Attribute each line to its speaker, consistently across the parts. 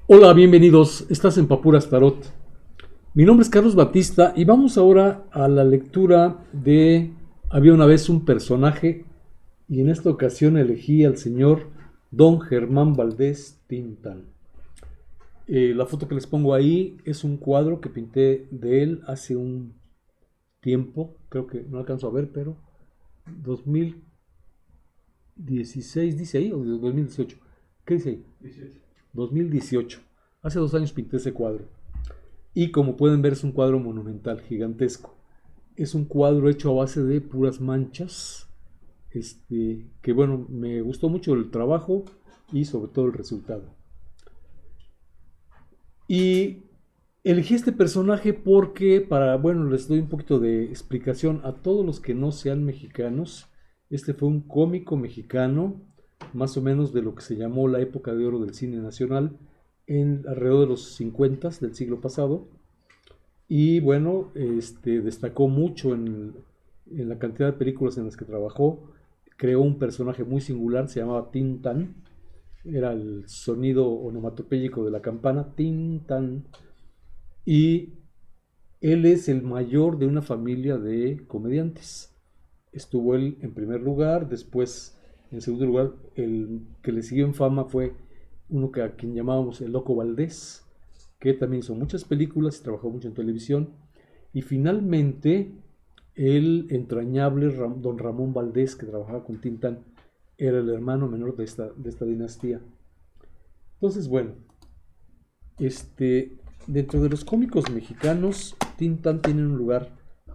Speaker 1: Hola, bienvenidos. Estás en Papuras Tarot. Mi nombre es Carlos Batista y vamos ahora a la lectura de Había una vez un personaje y en esta ocasión elegí al señor Don Germán Valdés Tintán. La foto que les pongo ahí es un cuadro que pinté de él hace un tiempo, creo que no alcanzo a ver, pero 2016 dice ahí o 2018. ¿Qué dice ahí? 2018. Hace 2 años pinté ese cuadro. Y como pueden ver es un cuadro monumental, gigantesco. Es un cuadro hecho a base de puras manchas. Que bueno, me gustó mucho el trabajo y sobre todo el resultado. Y elegí este personaje porque bueno, les doy un poquito de explicación a todos los que no sean mexicanos. Este fue un cómico mexicano, más o menos de lo que se llamó la época de oro del cine nacional, alrededor de los 50 del siglo pasado. Y bueno, destacó mucho en la cantidad de películas en las que trabajó. Creó un personaje muy singular, se llamaba Tin Tan. Era el sonido onomatopéyico de la campana, Tin Tan. Y él es el mayor de una familia de comediantes. Estuvo él en primer lugar, después en segundo lugar, el que le siguió en fama fue a quien llamábamos el Loco Valdés, que también hizo muchas películas y trabajó mucho en televisión. Y finalmente, el entrañable don Ramón Valdés, que trabajaba con Tintán, era el hermano menor de esta dinastía. Entonces, bueno, dentro de los cómicos mexicanos, Tintán tiene un lugar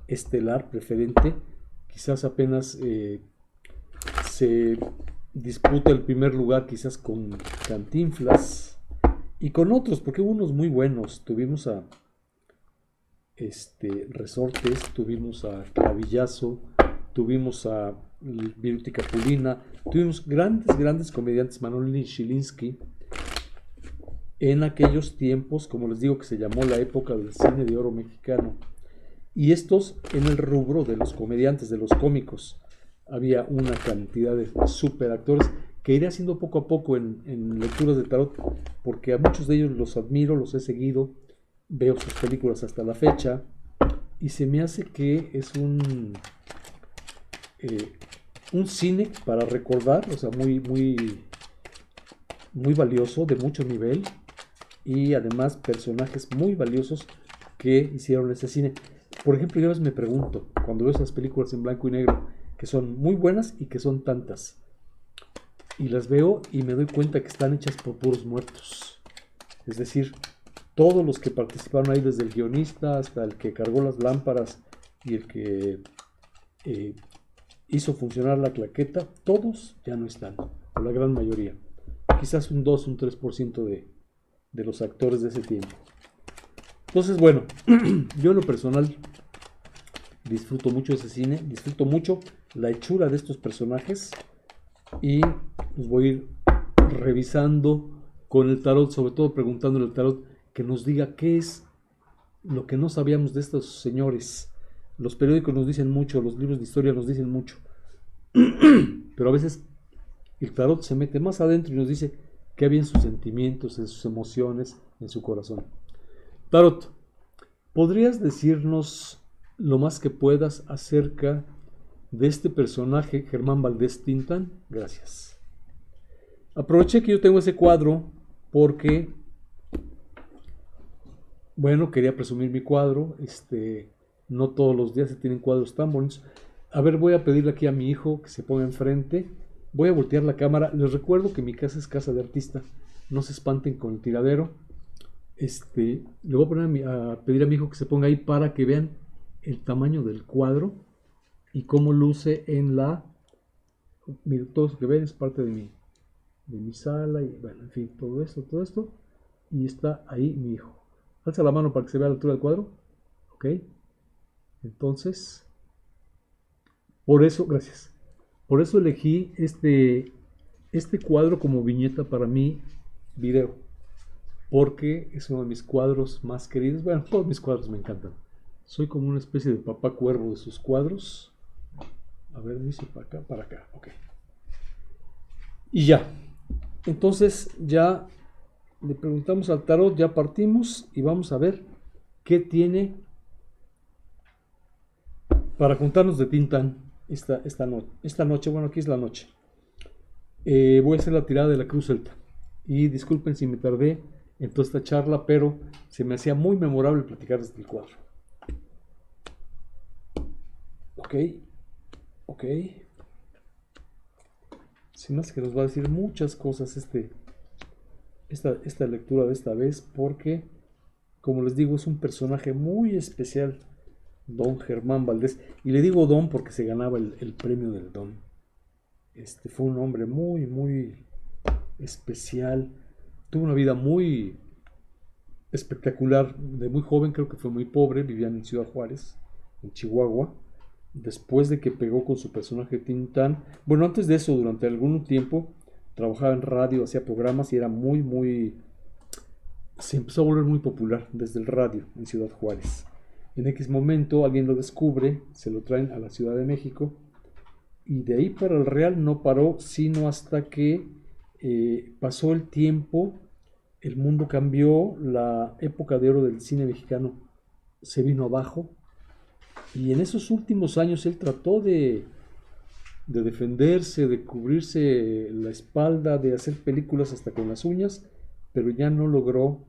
Speaker 1: estelar, preferente. Quizás apenas se disputa el primer lugar, quizás con Cantinflas y con otros, porque hubo unos muy buenos. Tuvimos a Resortes, tuvimos a Clavillazo, tuvimos a Viruti Capulina, tuvimos grandes comediantes, Manolín Shilinsky, en aquellos tiempos, como les digo, que se llamó la época del cine de oro mexicano. Y estos en el rubro de los comediantes, de los cómicos. Había una cantidad de super actores que iré haciendo poco a poco en lecturas de tarot, porque a muchos de ellos los admiro, los he seguido, veo sus películas hasta la fecha, y se me hace que es un cine para recordar, o sea, muy valioso, de mucho nivel, y además personajes muy valiosos que hicieron ese cine. Por ejemplo, yo a veces me pregunto, cuando veo esas películas en blanco y negro, que son muy buenas y que son tantas, y las veo y me doy cuenta que están hechas por puros muertos. Es decir, todos los que participaron ahí, desde el guionista hasta el que cargó las lámparas y el que eh, hizo funcionar la claqueta, todos ya no están, o la gran mayoría. Quizás un 2, un 3% de los actores de ese tiempo. Entonces, bueno, yo en lo personal disfruto mucho ese cine, disfruto mucho la hechura de estos personajes y los voy a ir revisando con el tarot, sobre todo preguntándole al tarot que nos diga qué es lo que no sabíamos de estos señores. Los periódicos nos dicen mucho, los libros de historia nos dicen mucho, pero a veces el tarot se mete más adentro y nos dice qué había en sus sentimientos, en sus emociones, en su corazón. Tarot, ¿podrías decirnos lo más que puedas acerca de este personaje, Germán Valdés Tintán? Gracias. Aproveché que yo tengo ese cuadro porque, bueno, quería presumir mi cuadro. No todos los días se tienen cuadros tan bonitos. A ver, voy a pedirle aquí a mi hijo que se ponga enfrente. Voy a voltear la cámara. Les recuerdo que mi casa es casa de artista. No se espanten con el tiradero. Le voy a pedir a mi hijo que se ponga ahí para que vean el tamaño del cuadro y cómo luce en la... Mira, todo eso que ven es parte de mi sala y bueno, en fin, todo esto. Y está ahí mi hijo. Alza la mano para que se vea la altura del cuadro. Ok. Entonces, por eso, gracias. Por eso elegí este cuadro como viñeta para mi video. Porque es uno de mis cuadros más queridos. Bueno, todos mis cuadros me encantan. Soy como una especie de papá cuervo de sus cuadros. A ver, me hice para acá, ok. Y ya. Entonces ya le preguntamos al tarot, ya partimos y vamos a ver qué tiene para contarnos de Tintán esta noche. Bueno, aquí es la noche. Voy a hacer la tirada de la cruz celta. Y disculpen si me tardé en toda esta charla, pero se me hacía muy memorable platicar desde el cuadro. Ok, ok. Sin más que nos va a decir muchas cosas esta lectura de esta vez, porque, como les digo, es un personaje muy especial, don Germán Valdés. Y le digo don porque se ganaba el premio del don. Fue un hombre muy, muy especial. Tuvo una vida muy espectacular. De muy joven, creo que fue muy pobre. Vivían en Ciudad Juárez, en Chihuahua. Después de que pegó con su personaje Tintán. Bueno, antes de eso, durante algún tiempo, trabajaba en radio, hacía programas y era muy, muy... Se empezó a volver muy popular desde el radio en Ciudad Juárez. En X momento alguien lo descubre, se lo traen a la Ciudad de México y de ahí para el Real no paró, sino hasta que pasó el tiempo, el mundo cambió, la época de oro del cine mexicano se vino abajo y en esos últimos años él trató de defenderse, de cubrirse la espalda, de hacer películas hasta con las uñas, pero ya no logró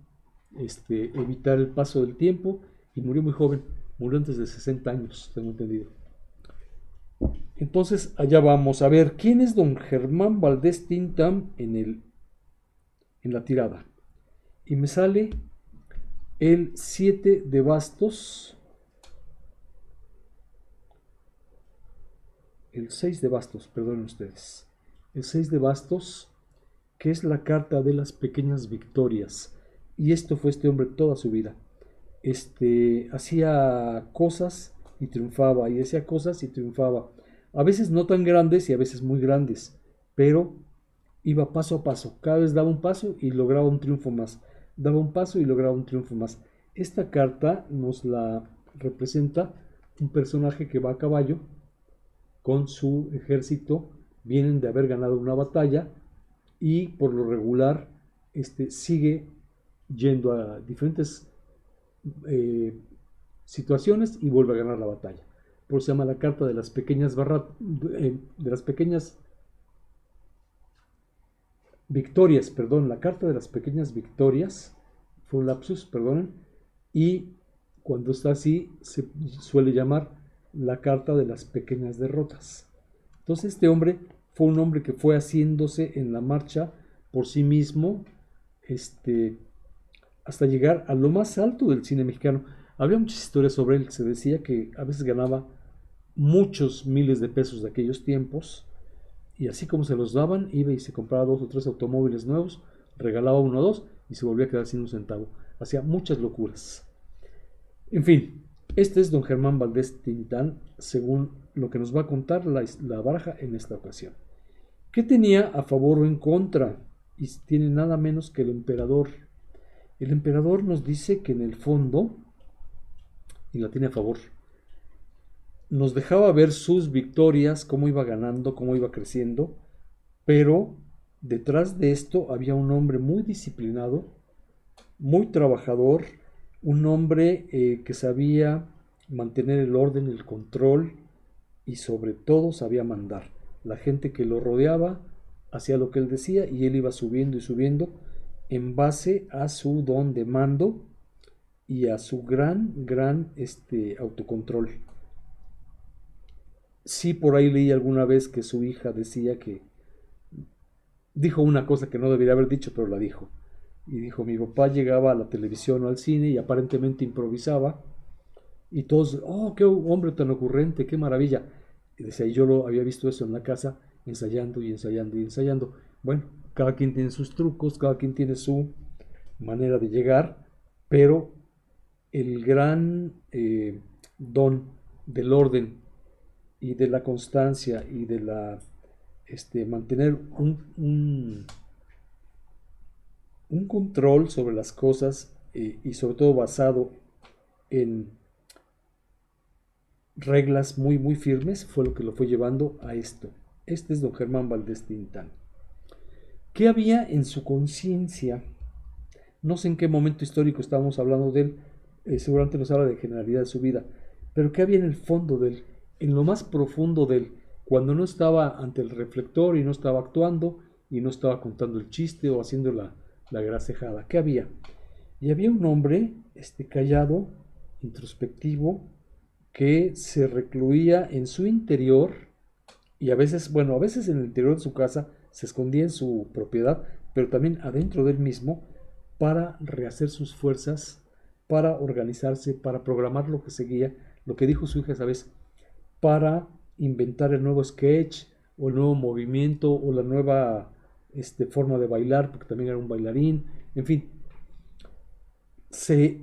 Speaker 1: evitar el paso del tiempo y murió muy joven, murió antes de 60 años, tengo entendido. Entonces, allá vamos a ver quién es don Germán Valdés Tintán en la tirada. Y me sale el 7 de bastos, el 6 de bastos, perdonen ustedes, el 6 de bastos, que es la carta de las pequeñas victorias. Y esto fue este hombre toda su vida. Hacía cosas y triunfaba, y hacía cosas y triunfaba. A veces no tan grandes y a veces muy grandes, pero iba paso a paso. Cada vez daba un paso y lograba un triunfo más. Daba un paso y lograba un triunfo más. Esta carta nos la representa un personaje que va a caballo con su ejército. Vienen de haber ganado una batalla y por lo regular sigue yendo a diferentes situaciones y vuelve a ganar la batalla. Por eso se llama la carta de las pequeñas de las pequeñas victorias, perdón, la carta de las pequeñas victorias, fue un lapsus, perdonen, y cuando está así se suele llamar la carta de las pequeñas derrotas. Entonces este hombre fue un hombre que fue haciéndose en la marcha por sí mismo, hasta llegar a lo más alto del cine mexicano. Había muchas historias sobre él, se decía que a veces ganaba muchos miles de pesos de aquellos tiempos, y así como se los daban, iba y se compraba 2 o 3 automóviles nuevos, regalaba 1 o 2 y se volvía a quedar sin un centavo. Hacía muchas locuras. En fin, este es don Germán Valdés Tintán, según lo que nos va a contar la baraja en esta ocasión. ¿Qué tenía a favor o en contra? Y tiene nada menos que el emperador. El emperador nos dice que en el fondo, y la tiene a favor, nos dejaba ver sus victorias, cómo iba ganando, cómo iba creciendo, pero detrás de esto había un hombre muy disciplinado, muy trabajador, un hombre que sabía mantener el orden, el control y sobre todo sabía mandar. La gente que lo rodeaba hacía lo que él decía y él iba subiendo y subiendo en base a su don de mando y a su gran autocontrol. Sí, por ahí leí alguna vez que su hija decía que dijo una cosa que no debería haber dicho, pero la dijo. Y dijo, mi papá llegaba a la televisión o al cine y aparentemente improvisaba. Y todos, oh, qué hombre tan ocurrente, qué maravilla. Y decía, yo lo había visto eso en la casa, ensayando y ensayando y ensayando. Bueno, cada quien tiene sus trucos, cada quien tiene su manera de llegar, pero el gran don del orden y de la constancia y de la mantener un control sobre las cosas y sobre todo basado en reglas muy muy firmes fue lo que lo fue llevando a esto. Es don Germán Valdés Tintán. ¿Qué había en su conciencia? No sé en qué momento histórico estábamos hablando de él, seguramente nos habla de generalidad de su vida, pero ¿qué había en el fondo de él? En lo más profundo de él, cuando no estaba ante el reflector y no estaba actuando y no estaba contando el chiste o haciendo la gracejada. ¿Qué había? Y había un hombre callado, introspectivo, que se recluía en su interior y a veces, bueno, a veces en el interior de su casa, se escondía en su propiedad, pero también adentro de él mismo para rehacer sus fuerzas, para organizarse, para programar lo que seguía, lo que dijo su hija esa vez, para inventar el nuevo sketch o el nuevo movimiento o la nueva forma de bailar, porque también era un bailarín, en fin, se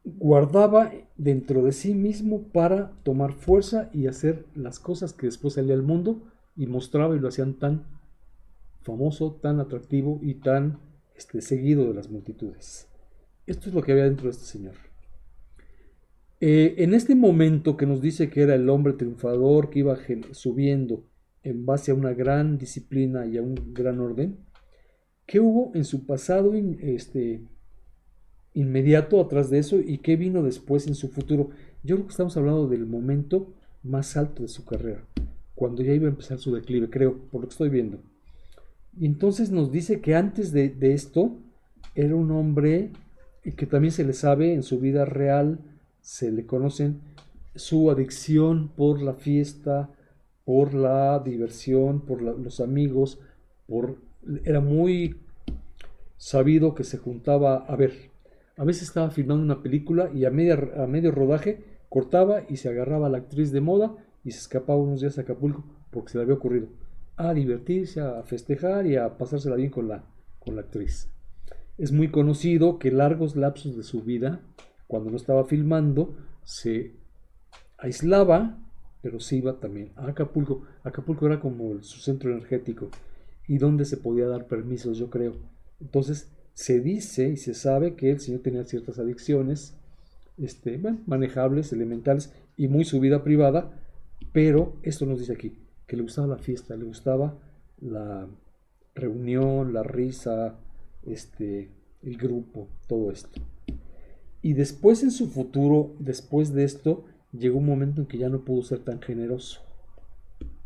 Speaker 1: guardaba dentro de sí mismo para tomar fuerza y hacer las cosas que después salía al mundo y mostraba y lo hacían tan famoso, tan atractivo y tan seguido de las multitudes. Esto es lo que había dentro de este señor. En este momento que nos dice que era el hombre triunfador que iba subiendo en base a una gran disciplina y a un gran orden, ¿qué hubo en su pasado inmediato atrás de eso y qué vino después en su futuro? Yo creo que estamos hablando del momento más alto de su carrera, cuando ya iba a empezar su declive, creo, por lo que estoy viendo. Y entonces nos dice que antes de esto era un hombre que también se le sabe en su vida real, se le conocen su adicción por la fiesta, por la diversión, por los amigos, era muy sabido que se juntaba a ver. A veces estaba filmando una película y a medio rodaje cortaba y se agarraba a la actriz de moda y se escapaba unos días a Acapulco porque se le había ocurrido a divertirse, a festejar y a pasársela bien con la actriz. Es muy conocido que largos lapsos de su vida, cuando no estaba filmando, se aislaba, pero se iba también a Acapulco. Acapulco era como su centro energético y donde se podía dar permisos, yo creo. Entonces, se dice y se sabe que el señor tenía ciertas adicciones, manejables, elementales y muy su vida privada, pero esto nos dice aquí, que le gustaba la fiesta, le gustaba la reunión, la risa, el grupo, todo esto. Y después en su futuro, después de esto, llegó un momento en que ya no pudo ser tan generoso.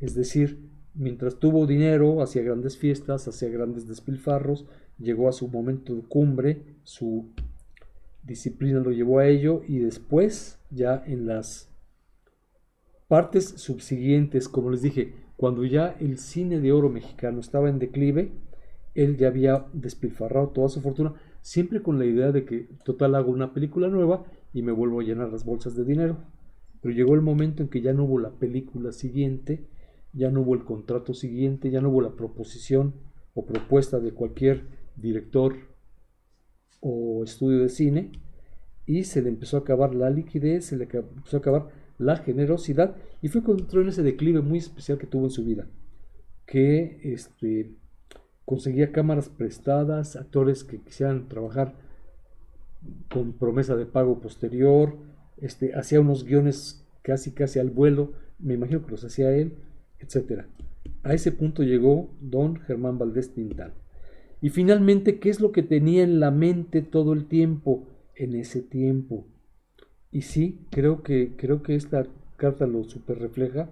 Speaker 1: Es decir, mientras tuvo dinero, hacía grandes fiestas, hacía grandes despilfarros, llegó a su momento de cumbre, su disciplina lo llevó a ello y después ya en las partes subsiguientes, como les dije, cuando ya el cine de oro mexicano estaba en declive, él ya había despilfarrado toda su fortuna, siempre con la idea de que total hago una película nueva y me vuelvo a llenar las bolsas de dinero. Pero llegó el momento en que ya no hubo la película siguiente, ya no hubo el contrato siguiente, ya no hubo la proposición o propuesta de cualquier director o estudio de cine y se le empezó a acabar la liquidez, se le empezó a acabar la generosidad y fue cuando entró en ese declive muy especial que tuvo en su vida, que conseguía cámaras prestadas, actores que quisieran trabajar con promesa de pago posterior, hacía unos guiones casi al vuelo, me imagino que los hacía él, etcétera. A ese punto llegó don Germán Valdés Tintán. Y finalmente, ¿qué es lo que tenía en la mente todo el tiempo en ese tiempo? Y sí, creo que esta carta lo super refleja.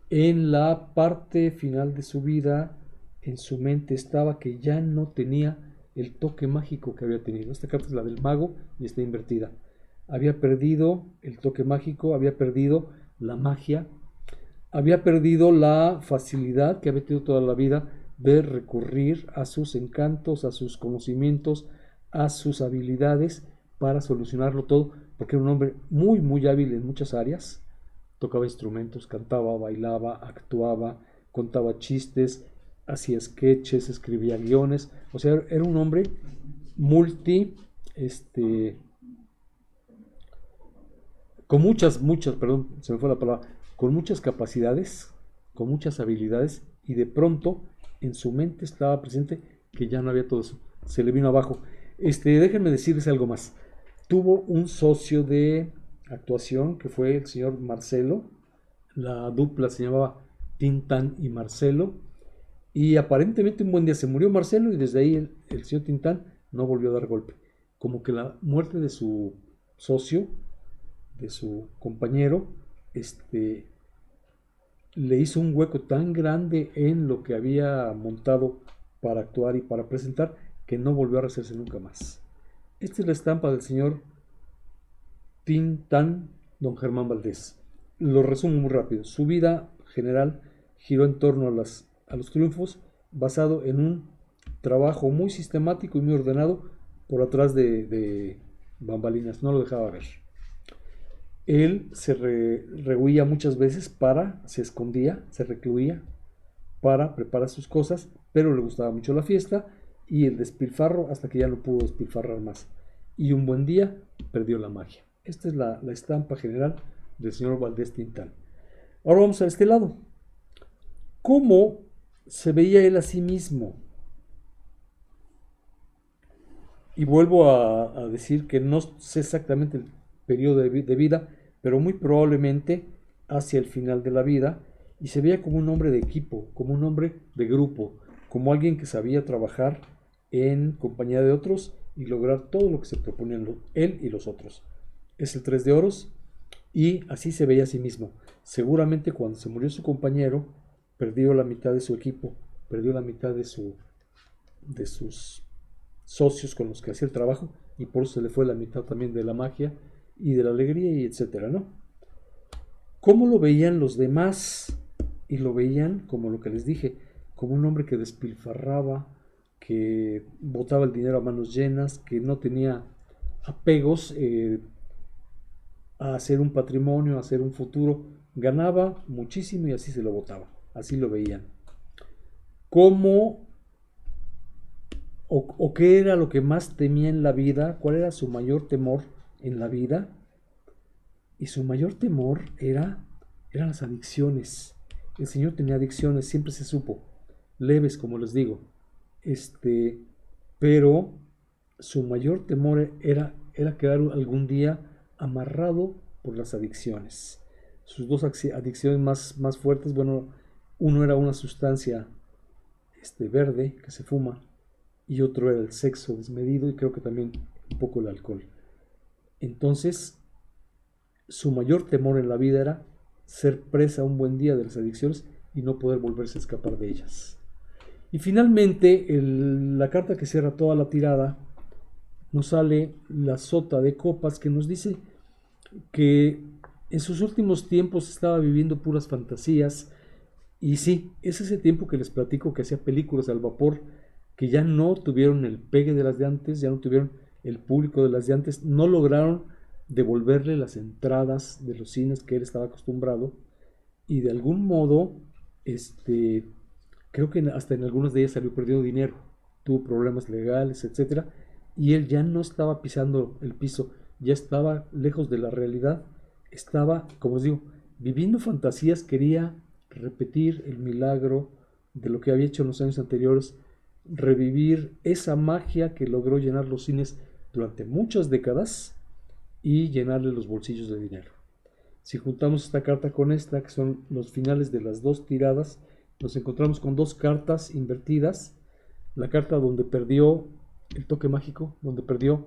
Speaker 1: En la parte final de su vida, en su mente estaba que ya no tenía el toque mágico que había tenido. Esta carta es la del mago y está invertida. Había perdido el toque mágico, había perdido la magia, había perdido la facilidad que había tenido toda la vida de recurrir a sus encantos, a sus conocimientos, a sus habilidades para solucionarlo todo, porque era un hombre muy hábil en muchas áreas. Tocaba instrumentos, cantaba, bailaba, actuaba, contaba chistes, hacía sketches, escribía guiones. O sea, era un hombre multi, con muchas, perdón, se me fue la palabra, con muchas capacidades, con muchas habilidades, y de pronto en su mente estaba presente que ya no había todo eso. Se le vino abajo. Déjenme decirles algo más. Tuvo un socio de actuación que fue el señor Marcelo. La dupla se llamaba Tintán y Marcelo. Y aparentemente un buen día se murió Marcelo y desde ahí el señor Tintán no volvió a dar golpe. Como que la muerte de su socio, de su compañero, le hizo un hueco tan grande en lo que había montado para actuar y para presentar, que no volvió a rehacerse nunca más. Esta es la estampa del señor Tintán, don Germán Valdés. Lo resumo muy rápido. Su vida general giró en torno a los triunfos, basado en un trabajo muy sistemático y muy ordenado por atrás de bambalinas. No lo dejaba ver. Él se rehuía muchas veces se escondía, se recluía para preparar sus cosas, pero le gustaba mucho la fiesta y el despilfarro hasta que ya no pudo despilfarrar más. Y un buen día perdió la magia. Esta es la estampa general del señor Valdés Tintán. Ahora vamos a este lado. ¿Cómo se veía él a sí mismo? Y vuelvo a decir que no sé exactamente el periodo de vida, pero muy probablemente hacia el final de la vida, y se veía como un hombre de equipo, como un hombre de grupo, como alguien que sabía trabajar en compañía de otros y lograr todo lo que se proponían él y los otros. Es el 3 de oros y así se veía a sí mismo. Seguramente cuando se murió su compañero, perdió la mitad de su equipo, perdió la mitad de sus socios con los que hacía el trabajo, y por eso se le fue la mitad también de la magia y de la alegría y etcétera, ¿no? ¿Cómo lo veían los demás? Y lo veían como lo que les dije, como un hombre que despilfarraba, que botaba el dinero a manos llenas, que no tenía apegos a hacer un patrimonio, a hacer un futuro. Ganaba muchísimo y así se lo botaba, así lo veían. ¿Cómo o qué era lo que más temía en la vida? ¿Cuál era su mayor temor en la vida? Y su mayor temor eran las adicciones. El señor tenía adicciones, siempre se supo, leves como les digo. Pero su mayor temor era quedar algún día amarrado por las adicciones. Sus dos adicciones más fuertes, bueno, uno era una sustancia verde que se fuma, y otro era el sexo desmedido, y creo que también un poco el alcohol. Entonces, su mayor temor en la vida era ser presa un buen día de las adicciones y no poder volverse a escapar de ellas. Y finalmente, la carta que cierra toda la tirada, nos sale la sota de copas, que nos dice que en sus últimos tiempos estaba viviendo puras fantasías. Y sí, es ese tiempo que les platico, que hacía películas al vapor, que ya no tuvieron el pegue de las de antes, ya no tuvieron el público de las de antes, no lograron devolverle las entradas de los cines que él estaba acostumbrado, y de algún modo, creo que hasta en algunas de ellas salió perdiendo dinero, tuvo problemas legales, etcétera, y él ya no estaba pisando el piso, ya estaba lejos de la realidad, estaba, como os digo, viviendo fantasías, quería repetir el milagro de lo que había hecho en los años anteriores, revivir esa magia que logró llenar los cines durante muchas décadas y llenarle los bolsillos de dinero. Si juntamos esta carta con esta, que son los finales de las dos tiradas, nos encontramos con dos cartas invertidas. La carta donde perdió el toque mágico, donde perdió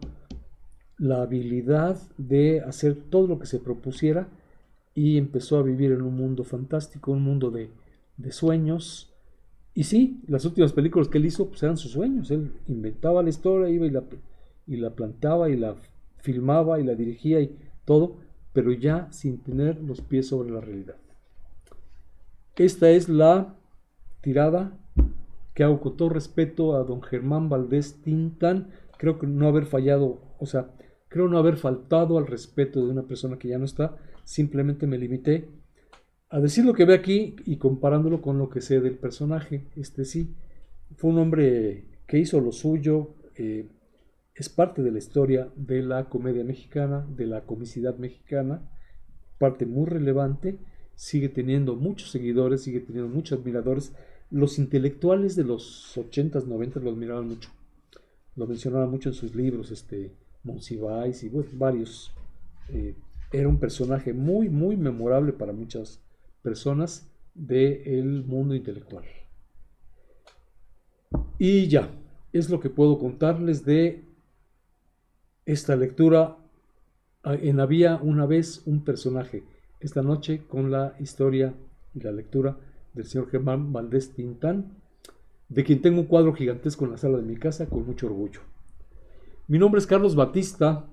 Speaker 1: la habilidad de hacer todo lo que se propusiera y empezó a vivir en un mundo fantástico, un mundo de sueños. Y sí, las últimas películas que él hizo pues eran sus sueños. Él inventaba la historia, iba y la plantaba y la filmaba y la dirigía y todo, pero ya sin tener los pies sobre la realidad. Esta es la tirada que hago con todo respeto a don Germán Valdés Tintán. Creo que no haber fallado, o sea, creo no haber faltado al respeto de una persona que ya no está. Simplemente me limité a decir lo que ve aquí y comparándolo con lo que sé del personaje. Sí, fue un hombre que hizo lo suyo, es parte de la historia de la comedia mexicana, de la comicidad mexicana, parte muy relevante, sigue teniendo muchos seguidores, sigue teniendo muchos admiradores. Los intelectuales de los 80s, 90s lo admiraban mucho, lo mencionaban mucho en sus libros, Monsiváis y bueno, varios. Era un personaje muy, muy memorable para muchas personas del mundo intelectual. Y ya, es lo que puedo contarles de esta lectura en Había una vez un personaje. Esta noche con la historia y la lectura del señor Germán Valdés Tintán, de quien tengo un cuadro gigantesco en la sala de mi casa con mucho orgullo. Mi nombre es Carlos Batista,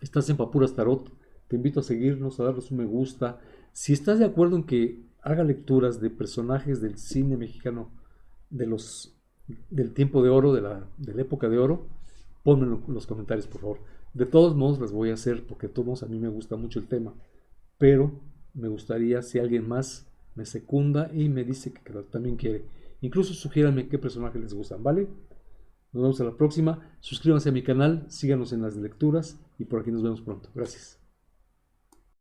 Speaker 1: estás en Papuras Tarot, te invito a seguirnos, a darnos un me gusta. Si estás de acuerdo en que haga lecturas de personajes del cine mexicano de del tiempo de oro, de la época de oro, ponme en los comentarios, por favor. De todos modos las voy a hacer porque de todos modos a mí me gusta mucho el tema, pero me gustaría si alguien más me secunda y me dice que también quiere. Incluso sugiéranme qué personajes les gustan, ¿vale? Nos vemos a la próxima. Suscríbanse a mi canal, síganos en las lecturas y por aquí nos vemos pronto. Gracias.